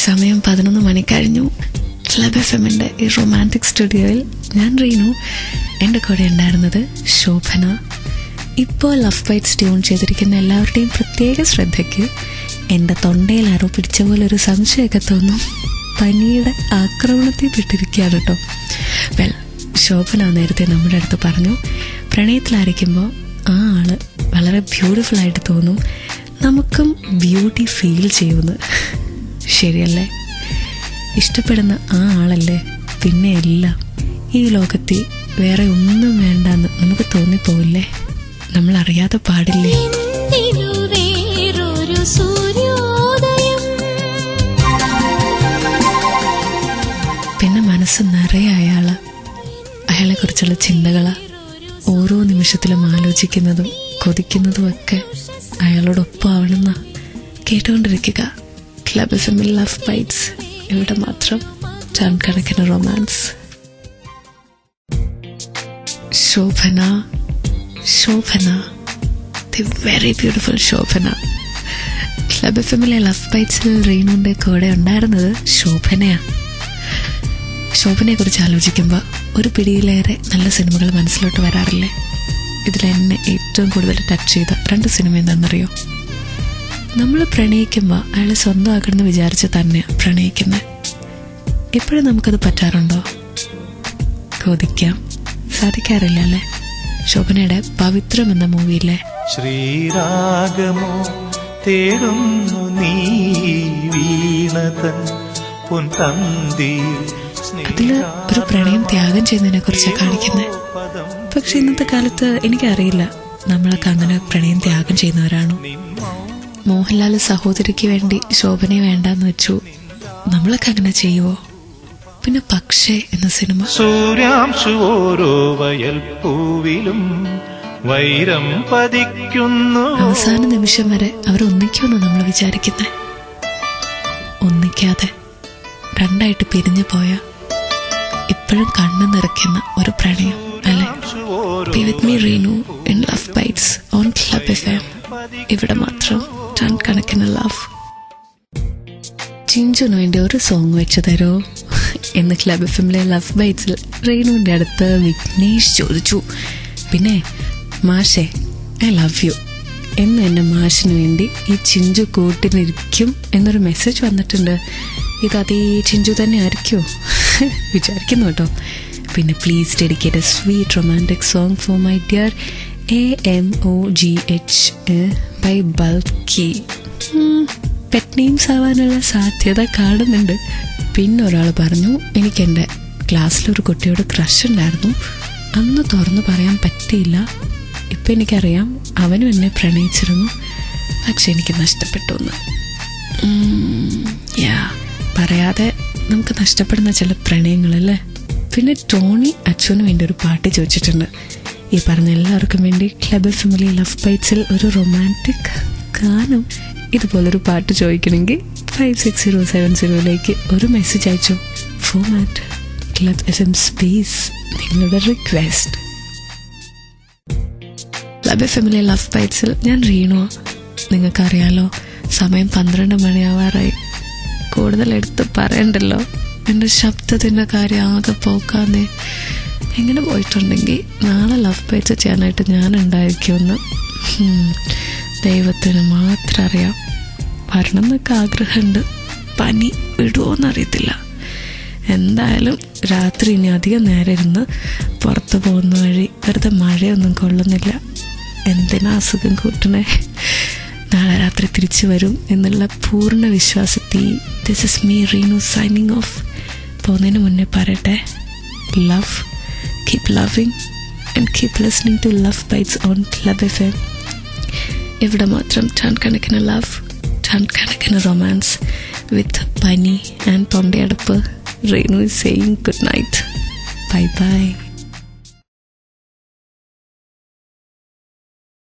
സമയം 11 മണി കഴിഞ്ഞു. ക്ലബ് FM-ന്റെ ഈ റൊമാൻറ്റിക് സ്റ്റുഡിയോയിൽ ഞാൻ റീനു, എൻ്റെ കൂടെ ഉണ്ടായിരുന്നത് ശോഭന. ഇപ്പോൾ ലവ് ബൈറ്റ്സ് ട്യൂൺ ചെയ്തിരിക്കുന്ന എല്ലാവരുടെയും പ്രത്യേക ശ്രദ്ധയ്ക്ക് എൻ്റെ തൊണ്ടയിൽ ആരോ പിടിച്ച പോലെ ഒരു സംശയമൊക്കെ തോന്നും. പനിയുടെ ആക്രമണത്തിൽ പെട്ടിരിക്കുകയാണ് കേട്ടോ. വെൽ, ശോഭന നേരത്തെ നമ്മുടെ അടുത്ത് പറഞ്ഞു, പ്രണയത്തിലായിരിക്കുമ്പോൾ ആ ആള് വളരെ ബ്യൂട്ടിഫുൾ ആയിട്ട് തോന്നും, നമുക്കും ബ്യൂട്ടി ഫീൽ ചെയ്യുമെന്ന്. ശരിയല്ലേ? ഇഷ്ടപ്പെടുന്ന ആ ആളല്ലേ പിന്നെ എല്ലാം. ഈ ലോകത്തിൽ വേറെ ഒന്നും വേണ്ടെന്ന് നമുക്ക് തോന്നിപ്പോവില്ലേ? നമ്മൾ അറിയാതെ പാടില്ലേ? പിന്നെ മനസ്സ് നിറയെ അയാളെ കുറിച്ചുള്ള ചിന്തകളാ. ഓരോ നിമിഷത്തിലും ആലോചിക്കുന്നതും കൊതിക്കുന്നതും ഒക്കെ അയാളോടൊപ്പം ആവണമെന്ന. കേട്ടുകൊണ്ടിരിക്കുക ക്ലബ് FM-ൽ ലവ് ബൈറ്റ്സ്. ഇവിടെ മാത്രം ടൺ കണക്കിന് romance. Shobhana, the very beautiful Shobhana. Club FM-ലെ ലവ് ബൈറ്റ്സിൽ റീനുവിൻ്റെ കൂടെ ഉണ്ടായിരുന്നത് ശോഭനയാണ്. ശോഭനയെ കുറിച്ച് ആലോചിക്കുമ്പോൾ ഒരു പിടിയിലേറെ നല്ല സിനിമകൾ മനസ്സിലോട്ട് വരാറില്ലേ? ഇതിലെന്നെ ഏറ്റവും കൂടുതൽ ടച്ച് ചെയ്ത 2 സിനിമ എന്താണെന്നറിയോ? നമ്മൾ പ്രണയിക്കുമ്പോൾ അയാളെ സ്വന്തമാക്കണമെന്ന് വിചാരിച്ച് തന്നെയാണ് പ്രണയിക്കുന്നത്. എപ്പോഴും നമുക്കത് പറ്റാറുണ്ടോ? ചോദിക്കാം, സാധിക്കാറില്ല അല്ലേ? ശോഭനയുടെ പവിത്രം എന്ന മൂവിയിലെ ശ്രീരാഗമോ തേടുന്നു നീ വീണതൻ പൊൻതന്തി, അതില് ഒരു പ്രണയം ത്യാഗം ചെയ്യുന്നതിനെ കുറിച്ചാണ് കാണിക്കുന്നത്. പക്ഷെ ഇന്നത്തെ കാലത്ത് എനിക്കറിയില്ല നമ്മളൊക്കെ അങ്ങനെ പ്രണയം ത്യാഗം ചെയ്യുന്നവരാണോ. മോഹൻലാൽ സഹോദരിക്ക് വേണ്ടി ശോഭനയെ വേണ്ടെന്ന് വെച്ചു. നമ്മളൊക്കെ അങ്ങനെ ചെയ്യുവോ? പിന്നെ പക്ഷേ എന്ന സിനിമ, സൂര്യാംശു ഓരോ വയൽ പൂവിലും വൈരം പതിക്കുന്നു. അവസാന നിമിഷം വരെ അവർ ഒന്നിക്കുമെന്ന് നമ്മൾ വിചാരിക്കുന്നത്. ഒന്നിക്കാതെ രണ്ടായിട്ട് പിരിഞ്ഞു പോയ ഇപ്പോഴും കണ്ണു നിറയ്ക്കുന്ന ഒരു പ്രണയം അല്ലെ? Be with me Reenu in Love Bites on Club FM. ഇവിടെ മാത്രം ടൺ കണക്കിന് ലവ്. ചിഞ്ചുന് വേണ്ടി ഒരു സോങ് വെച്ചു തരോ എന്ന് ക്ലബ് FM-ലെ ലവ് ബൈറ്റ്സിൽ റീനുവിൻ്റെ അടുത്ത് വിഘ്നേഷ് ചോദിച്ചു. പിന്നെ മാഷേ, ഐ ലവ് യു എന്ന് എന്നെ മാഷിന് വേണ്ടി ഈ ചിഞ്ചു കൂട്ടിനിരിക്കും എന്നൊരു മെസ്സേജ് വന്നിട്ടുണ്ട്. ഇതീ ചിഞ്ചു തന്നെ ആയിരിക്കുമോ വിചാരിക്കുന്നു കേട്ടോ. പിന്നെ please dedicate a sweet romantic song for my dear AMOGH by ബൾക്കി. പെറ്റ് നെയിംസ് ആവാനുള്ള സാധ്യത കാണുന്നുണ്ട്. പിന്നെ ഒരാൾ പറഞ്ഞു, എനിക്കെൻ്റെ ക്ലാസ്സിലൊരു കുട്ടിയോട് ക്രഷ് ഉണ്ടായിരുന്നു, അന്ന് തുറന്നു പറയാൻ പറ്റിയില്ല. ഇപ്പം എനിക്കറിയാം അവനും എന്നെ പ്രണയിച്ചിരുന്നു, പക്ഷെ എനിക്ക് നഷ്ടപ്പെട്ടു എന്ന്. പറയാതെ നമുക്ക് നഷ്ടപ്പെടുന്ന ചില പ്രണയങ്ങളല്ലേ. പിന്നെ ടോണി അച്ഛന് വേണ്ടി ഒരു പാട്ട് ചോദിച്ചിട്ടുണ്ട്. ഈ പറഞ്ഞ എല്ലാവർക്കും വേണ്ടി ക്ലബ് FM-ലെ ലവ് ബൈറ്റ്സിൽ ഒരു റൊമാൻറ്റിക് ഗാനം ഇതുപോലൊരു പാട്ട് ചോദിക്കണമെങ്കിൽ 56070 ഒരു മെസ്സേജ് അയച്ചോ. ഫോമാറ്റ് ക്ലബ് FM സ്പേസ് നിങ്ങളുടെ റിക്വസ്റ്റ്. ക്ലബ് FM-ലെ ലവ് ബൈറ്റ്സിൽ ഞാൻ റീനു. നിങ്ങൾക്കറിയാലോ, സമയം 12 മണിയാവാറായി. കൂടുതൽ എടുത്ത് പറയണ്ടല്ലോ, എൻ്റെ ശബ്ദത്തിൻ്റെ കാര്യം ആകെ പോക്കാന്നേ. എങ്ങനെ പോയിട്ടുണ്ടെങ്കിൽ നാളെ ലവ് ബൈറ്റ്സ് ചെയ്യാനായിട്ട് ഞാൻ ഉണ്ടായിരിക്കുമെന്ന് ദൈവത്തിന് മാത്രം അറിയാം. വരണം എന്നൊക്കെ ആഗ്രഹമുണ്ട്, പനി വിടുമോയെന്നറിയത്തില്ല. എന്തായാലും രാത്രി ഇനി അധികം നേരം ഇരുന്ന് പുറത്ത് പോകുന്ന വഴി വെറുതെ മഴയൊന്നും കൊള്ളുന്നില്ല. എന്തിനാ അസുഖം കൂട്ടണേ? നാളെ രാത്രി തിരിച്ചു വരും എന്നുള്ള പൂർണ്ണ വിശ്വാസത്തിൽ this is me Reenu signing off. പോകുന്നതിന് മുന്നേ പറയട്ടെ, love, keep loving and keep listening to love bites on club FM. ഇവിടെ മാത്രം ടൺ കണക്കിന് ലവ്, ടൺ കണക്കിന് റൊമാൻസ് വിത്ത് പനി ആൻഡ് തൊണ്ടയടപ്പ്. Reenu is saying good night. Bye bye.